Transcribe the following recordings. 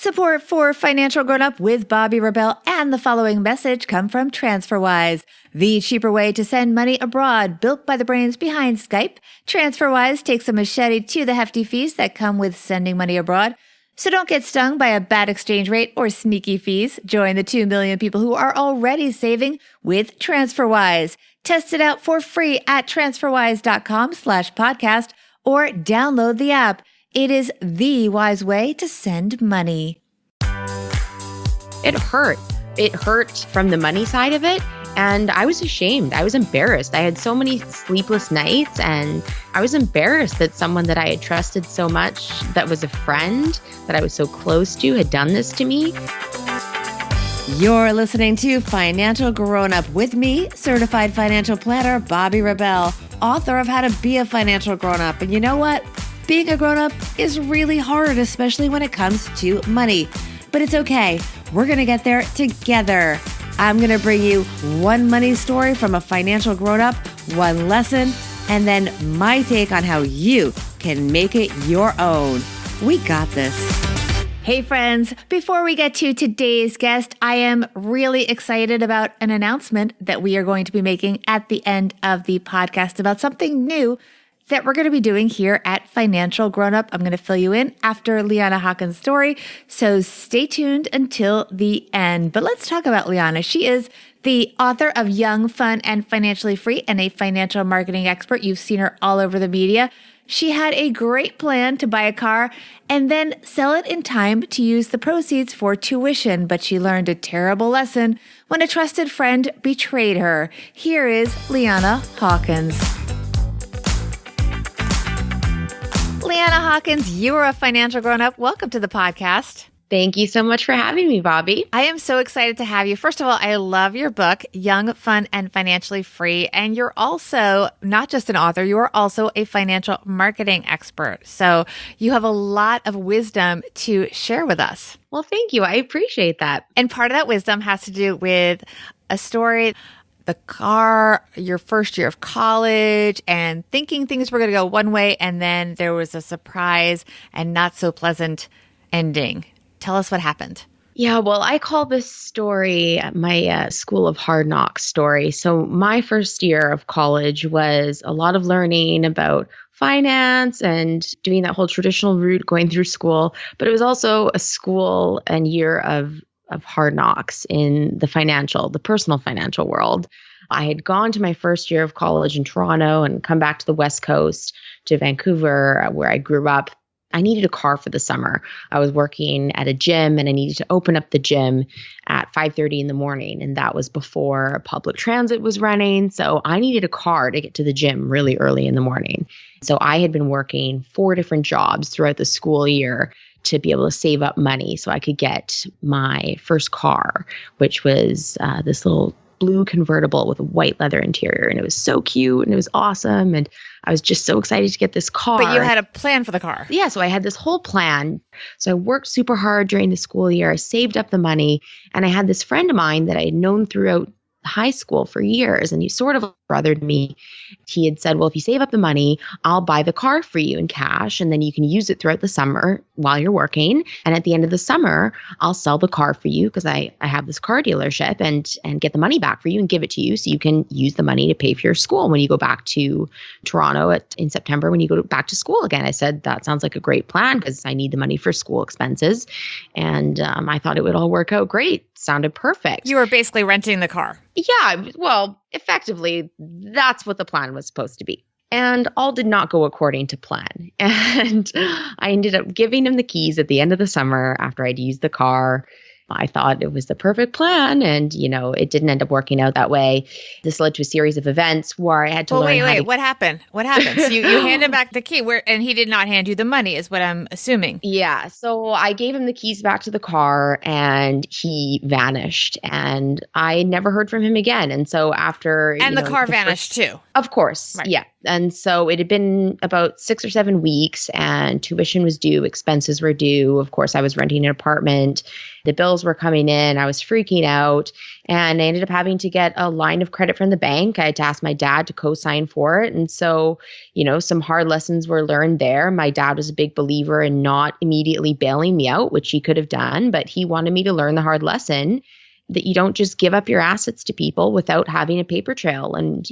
Support for Financial Grown Up with Bobby Rebell and the following message come from TransferWise, the cheaper way to send money abroad, built by the brains behind Skype. TransferWise takes a machete to the hefty fees that come with sending money abroad. So don't get stung by a bad exchange rate or sneaky fees. Join the 2 million people who are already saving with TransferWise. Test it out for free at transferwise.com/podcast or download the app. It is the wise way to send money. It hurt. It hurt from the money side of it. And I was ashamed. I was embarrassed. I had so many sleepless nights, and I was embarrassed that someone that I had trusted so much, that was a friend, that I was so close to, had done this to me. You're listening to Financial Grown Up with me, certified financial planner Bobby Rebell, author of How to Be a Financial Grown Up. And you know what? Being a grown-up is really hard, especially when it comes to money. But it's okay. We're going to get there together. I'm going to bring you one money story from a financial grown-up, one lesson, and then my take on how you can make it your own. We got this. Hey friends, before we get to today's guest, I am really excited about an announcement that we are going to be making at the end of the podcast about something new that we're going to be doing here at Financial Grown Up. I'm going to fill you in after Leanna Haakons' story, so stay tuned until the end. But let's talk about Leanna. She is the author of Young, Fun, and Financially Free and a financial marketing expert. You've seen her all over the media. She had a great plan to buy a car and then sell it in time to use the proceeds for tuition, but she learned a terrible lesson when a trusted friend betrayed her. Here is Leanna Haakons. Leanna Haakons, you are a financial grown-up. Welcome to the podcast. Thank you so much for having me, Bobby. I am so excited to have you. First of all, I love your book, Young, Fun, and Financially Free. And you're also not just an author, you are also a financial marketing expert. So you have a lot of wisdom to share with us. Well, thank you. I appreciate that. And part of that wisdom has to do with a story, the car, your first year of college, and thinking things were going to go one way, and then there was a surprise and not so pleasant ending. Tell us what happened. Yeah, well, I call this story my school of hard knocks story. So my first year of college was a lot of learning about finance and doing that whole traditional route going through school, but it was also a school and year of hard knocks in the personal financial world. I had gone to my first year of college in Toronto and come back to the West Coast to Vancouver, where I grew up. I needed a car for the summer. I was working at a gym and I needed to open up the gym at 5:30 in the morning. And that was before public transit was running. So I needed a car to get to the gym really early in the morning. So I had been working 4 different jobs throughout the school year to be able to save up money so I could get my first car, which was this little blue convertible with a white leather interior. And it was so cute and it was awesome. And I was just so excited to get this car. But you had a plan for the car. Yeah. So I had this whole plan. So I worked super hard during the school year. I saved up the money. And I had this friend of mine that I had known throughout high school for years. And he sort of brothered me. He had said, well, if you save up the money, I'll buy the car for you in cash. And then you can use it throughout the summer while you're working. And at the end of the summer, I'll sell the car for you because I have this car dealership and get the money back for you and give it to you so you can use the money to pay for your school when you go back to Toronto in September when you go back to school again. I said, that sounds like a great plan because I need the money for school expenses. And I thought it would all work out great. Sounded perfect. You were basically renting the car. Yeah, well, effectively, that's what the plan was supposed to be. And all did not go according to plan. And I ended up giving him the keys at the end of the summer after I'd used the car. I thought it was the perfect plan. And, it didn't end up working out that way. This led to a series of events where I had to learn Wait, what happened? What happened? So you hand him back the key and he did not hand you the money is what I'm assuming. Yeah. So I gave him the keys back to the car and he vanished and I never heard from him again. And so after... And the car vanished too. Of course. Right. Yeah. And so it had been about 6 or 7 weeks and tuition was due, expenses were due. Of course, I was renting an apartment The bills were coming in. I was freaking out. And I ended up having to get a line of credit from the bank. I had to ask my dad to co-sign for it. And so, some hard lessons were learned there. My dad was a big believer in not immediately bailing me out, which he could have done, but he wanted me to learn the hard lesson that you don't just give up your assets to people without having a paper trail. And,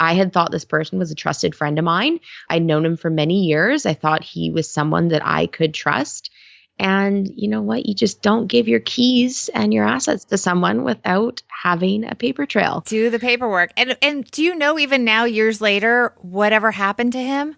I had thought this person was a trusted friend of mine. I'd known him for many years. I thought he was someone that I could trust. And you know what? You just don't give your keys and your assets to someone without having a paper trail. Do the paperwork. And do you know, even now, years later, whatever happened to him?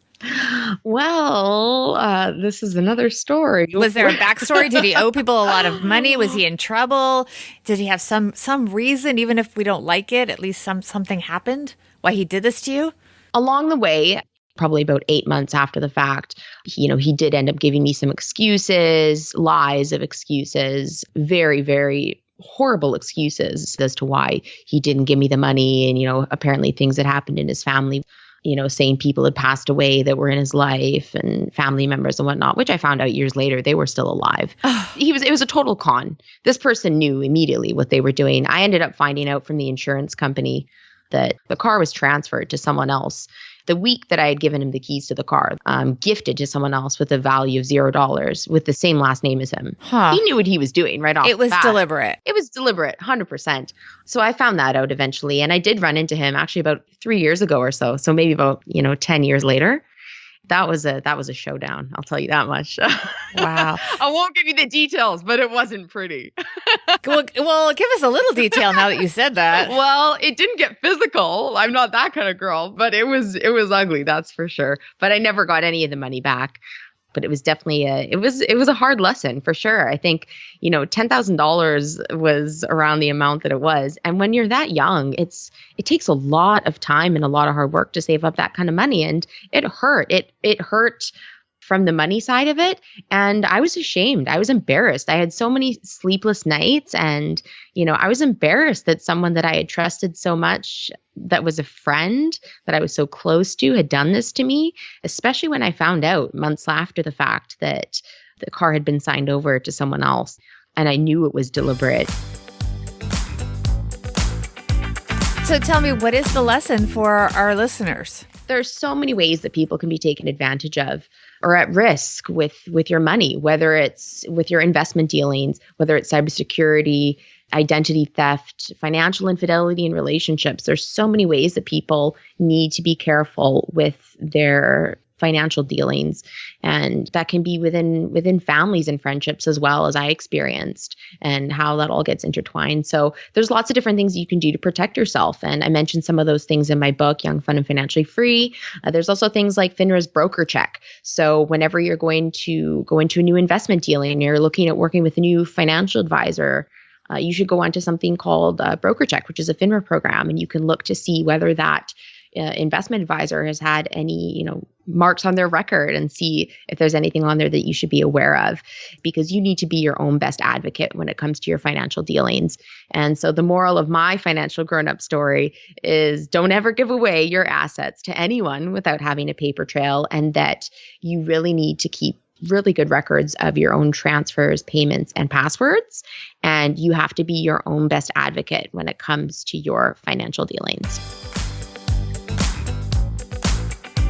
Well, this is another story. Was there a backstory? Did he owe people a lot of money? Was he in trouble? Did he have some reason, even if we don't like it, at least something happened why he did this to you? Along the way, probably about 8 months after the fact, he did end up giving me some excuses, lies of excuses, very, very horrible excuses as to why he didn't give me the money. And, apparently things had happened in his family, saying people had passed away that were in his life and family members and whatnot, which I found out years later, they were still alive. It was a total con. This person knew immediately what they were doing. I ended up finding out from the insurance company that the car was transferred to someone else the week that I had given him the keys to the car, gifted to someone else with a value of $0 with the same last name as him. He knew what he was doing right off the bat. It was deliberate. It was deliberate, 100%. So I found that out eventually. And I did run into him actually about 3 years ago or so. So maybe about, 10 years later. That was a showdown. I'll tell you that much. Wow. I won't give you the details, but it wasn't pretty. Well, give us a little detail now that you said that. Well, it didn't get physical. I'm not that kind of girl, but it was ugly, that's for sure. But I never got any of the money back. But it was definitely it was a hard lesson for sure. I think, $10,000 was around the amount that it was. And when you're that young, it takes a lot of time and a lot of hard work to save up that kind of money. And it hurt. It hurt from the money side of it. And I was ashamed. I was embarrassed. I had so many sleepless nights and, I was embarrassed that someone that I had trusted so much, that was a friend that I was so close to, had done this to me, especially when I found out months after the fact that the car had been signed over to someone else. And I knew it was deliberate. So tell me, what is the lesson for our listeners? There's so many ways that people can be taken advantage of or at risk with your money, whether it's with your investment dealings, whether it's cybersecurity, identity theft, financial infidelity in relationships. There's so many ways that people need to be careful with their financial dealings. And that can be within families and friendships as well, as I experienced, and how that all gets intertwined. So there's lots of different things you can do to protect yourself. And I mentioned some of those things in my book, Young, Fun, and Financially Free. There's also things like FINRA's broker check. So whenever you're going to go into a new investment dealing and you're looking at working with a new financial advisor, you should go onto something called broker check, which is a FINRA program. And you can look to see whether that investment advisor has had any, marks on their record and see if there's anything on there that you should be aware of, because you need to be your own best advocate when it comes to your financial dealings. And so the moral of my financial grown-up story is don't ever give away your assets to anyone without having a paper trail, and that you really need to keep really good records of your own transfers, payments, and passwords. And you have to be your own best advocate when it comes to your financial dealings.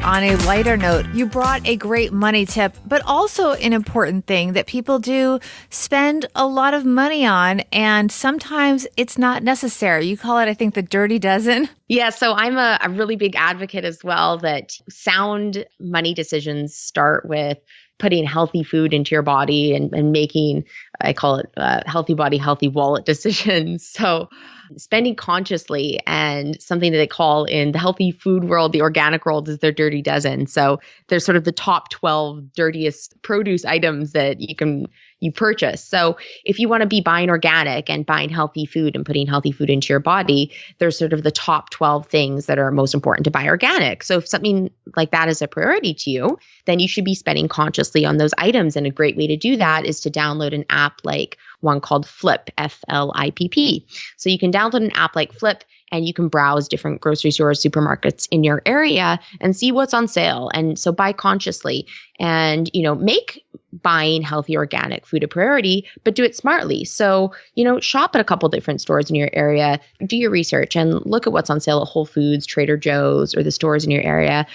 On a lighter note, you brought a great money tip, but also an important thing that people do spend a lot of money on, and sometimes it's not necessary. You call it, I think, the dirty dozen. Yeah, so I'm a really big advocate as well that sound money decisions start with putting healthy food into your body and making, I call it healthy body, healthy wallet decisions. So spending consciously, and something that they call in the healthy food world, the organic world, is their dirty dozen. So there's sort of the top 12 dirtiest produce items that you purchase. So if you want to be buying organic and buying healthy food and putting healthy food into your body, there's sort of the top 12 things that are most important to buy organic. So if something like that is a priority to you, then you should be spending consciously on those items. And a great way to do that is to download an app like one called Flip, F-L-I-P-P. So you can download an app like Flip, and you can browse different grocery stores, supermarkets in your area and see what's on sale. And so buy consciously and, make buying healthy organic food a priority, but do it smartly. So, shop at a couple different stores in your area, do your research and look at what's on sale at Whole Foods, Trader Joe's, or the stores in your area.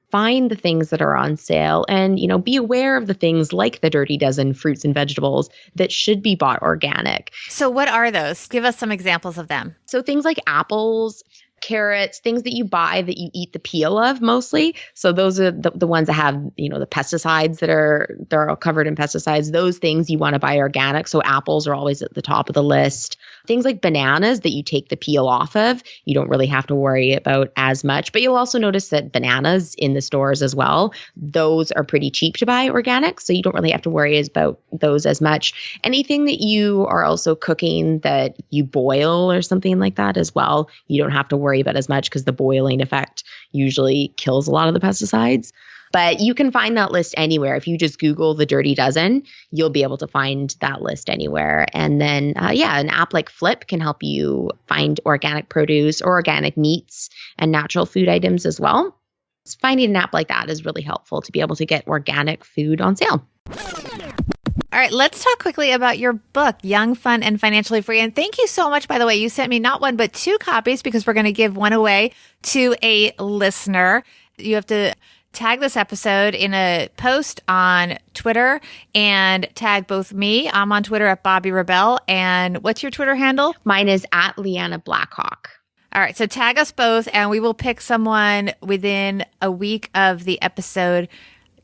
Find the things that are on sale and, be aware of the things like the Dirty Dozen fruits and vegetables that should be bought organic. So what are those? Give us some examples of them. So things like apples, carrots, things that you buy that you eat the peel of mostly. So those are the ones that have, the pesticides they're all covered in pesticides. Those things you want to buy organic. So apples are always at the top of the list. Things like bananas that you take the peel off of, you don't really have to worry about as much. But you'll also notice that bananas in the stores as well, those are pretty cheap to buy organic. So you don't really have to worry about those as much. Anything that you are also cooking that you boil or something like that as well, you don't have to worry about as much because the boiling effect usually kills a lot of the pesticides. But you can find that list anywhere. If you just Google the Dirty Dozen, you'll be able to find that list anywhere. And then, an app like Flip can help you find organic produce or organic meats and natural food items as well. Finding an app like that is really helpful to be able to get organic food on sale. All right, let's talk quickly about your book, Young, Fun, and Financially Free. And thank you so much, by the way. You sent me not one, but 2 copies because we're going to give one away to a listener. You have to tag this episode in a post on Twitter and tag both me. I'm on Twitter at Bobby Rebell. And what's your Twitter handle? Mine is at Leanna Blackhawk. All right. So tag us both and we will pick someone within a week of the episode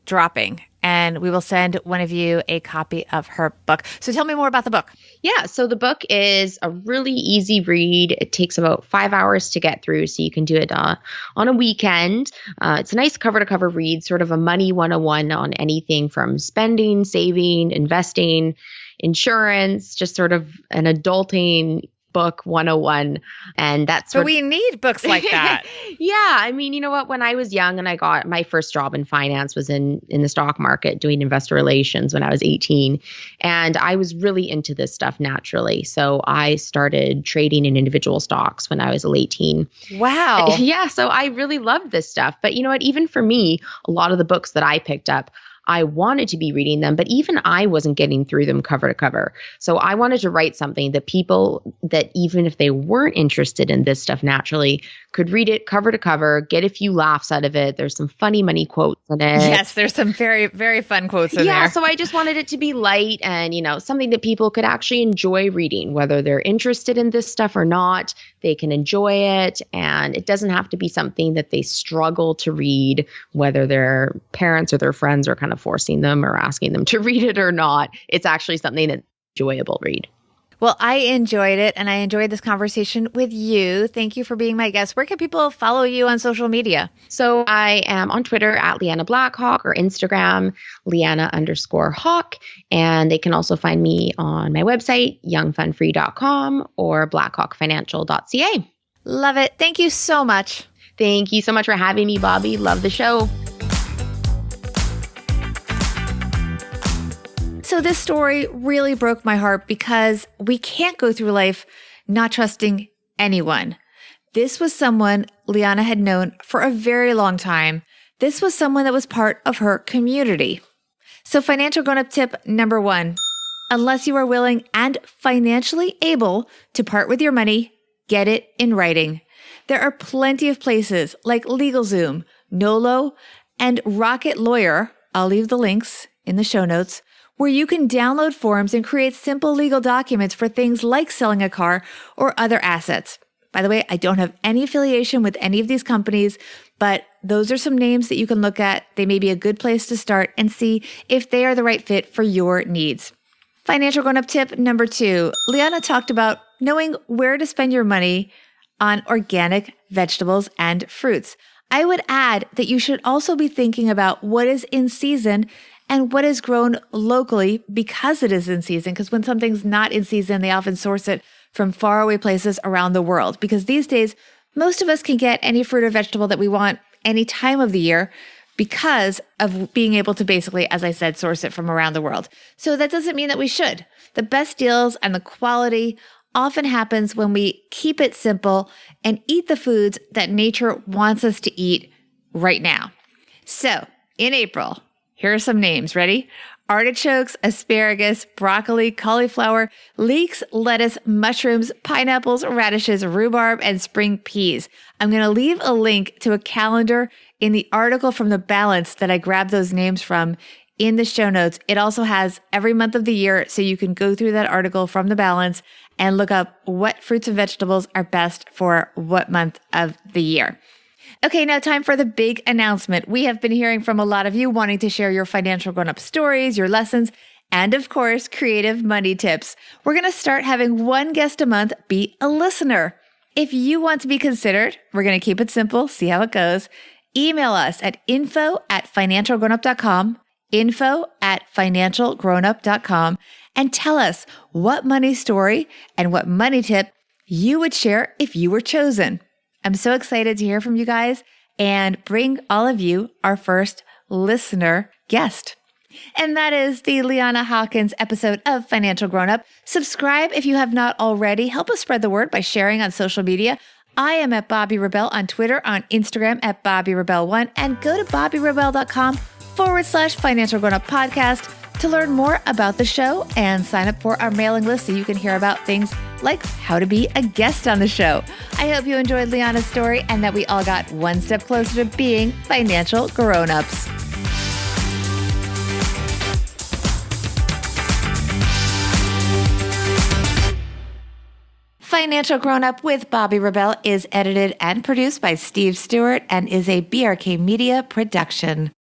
dropping. And we will send one of you a copy of her book. So tell me more about the book. Yeah, so the book is a really easy read. It takes about 5 hours to get through, so you can do it on a weekend. It's a nice cover-to-cover read, sort of a money 101 on anything from spending, saving, investing, insurance, just sort of an adulting book 101. And that's so we need books like that. Yeah. I mean, you know what? When I was young and I got my first job in finance was in the stock market doing investor relations when I was 18. And I was really into this stuff naturally. So I started trading in individual stocks when I was late teen. Wow. Yeah. So I really loved this stuff. But you know what? Even for me, a lot of the books that I picked up, I wanted to be reading them, but even I wasn't getting through them cover to cover. So I wanted to write something that people that even if they weren't interested in this stuff naturally could read it cover to cover, get a few laughs out of it. There's some funny money quotes in it. Yes, there's some very, very fun quotes in there. Yeah, so I just wanted it to be light and, something that people could actually enjoy reading, whether they're interested in this stuff or not. They can enjoy it, and it doesn't have to be something that they struggle to read, whether their parents or their friends are kind of forcing them or asking them to read it or not. It's actually something that's enjoyable read. Well, I enjoyed it, and I enjoyed this conversation with you. Thank you for being my guest. Where can people follow you on social media? So I am on Twitter at Leanna Blackhawk or Instagram, Leanna_Hawk. And they can also find me on my website, youngfunfree.com or blackhawkfinancial.ca. Love it. Thank you so much. Thank you so much for having me, Bobby. Love the show. So this story really broke my heart because we can't go through life not trusting anyone. This was someone Leanna had known for a very long time. This was someone that was part of her community. So financial grown-up tip number 1, unless you are willing and financially able to part with your money, get it in writing. There are plenty of places like LegalZoom, Nolo, and Rocket Lawyer, I'll leave the links in the show notes, where you can download forms and create simple legal documents for things like selling a car or other assets. By the way, I don't have any affiliation with any of these companies, but those are some names that you can look at. They may be a good place to start and see if they are the right fit for your needs. Financial grown-up tip number 2. Leanna talked about knowing where to spend your money on organic vegetables and fruits. I would add that you should also be thinking about what is in season and what is grown locally because it is in season. Because when something's not in season, they often source it from faraway places around the world. Because these days, most of us can get any fruit or vegetable that we want any time of the year because of being able to basically, as I said, source it from around the world. So that doesn't mean that we should. The best deals and the quality often happens when we keep it simple and eat the foods that nature wants us to eat right now. So in April, here are some names. Ready? Artichokes, asparagus, broccoli, cauliflower, leeks, lettuce, mushrooms, pineapples, radishes, rhubarb, and spring peas. I'm going to leave a link to a calendar in the article from The Balance that I grabbed those names from in the show notes. It also has every month of the year, so you can go through that article from The Balance and look up what fruits and vegetables are best for what month of the year. Okay, now time for the big announcement. We have been hearing from a lot of you wanting to share your financial grown-up stories, your lessons, and of course, creative money tips. We're going to start having one guest a month be a listener. If you want to be considered, we're going to keep it simple, see how it goes. Email us at info@financialgrownup.com, info@financialgrownup.com, and tell us what money story and what money tip you would share if you were chosen. I'm so excited to hear from you guys and bring all of you our first listener guest. And that is the Leanna Haakons episode of Financial Grown Up. Subscribe if you have not already. Help us spread the word by sharing on social media. I am at Bobby Rebel on Twitter, on Instagram at BobbyRebel1, and go to BobbyRebel.com/Financial Grown Up podcast to learn more about the show and sign up for our mailing list so you can hear about things like how to be a guest on the show. I hope you enjoyed Leanna's story and that we all got one step closer to being financial grown-ups. Financial Grown Up with Bobby Rebel is edited and produced by Steve Stewart and is a BRK Media production.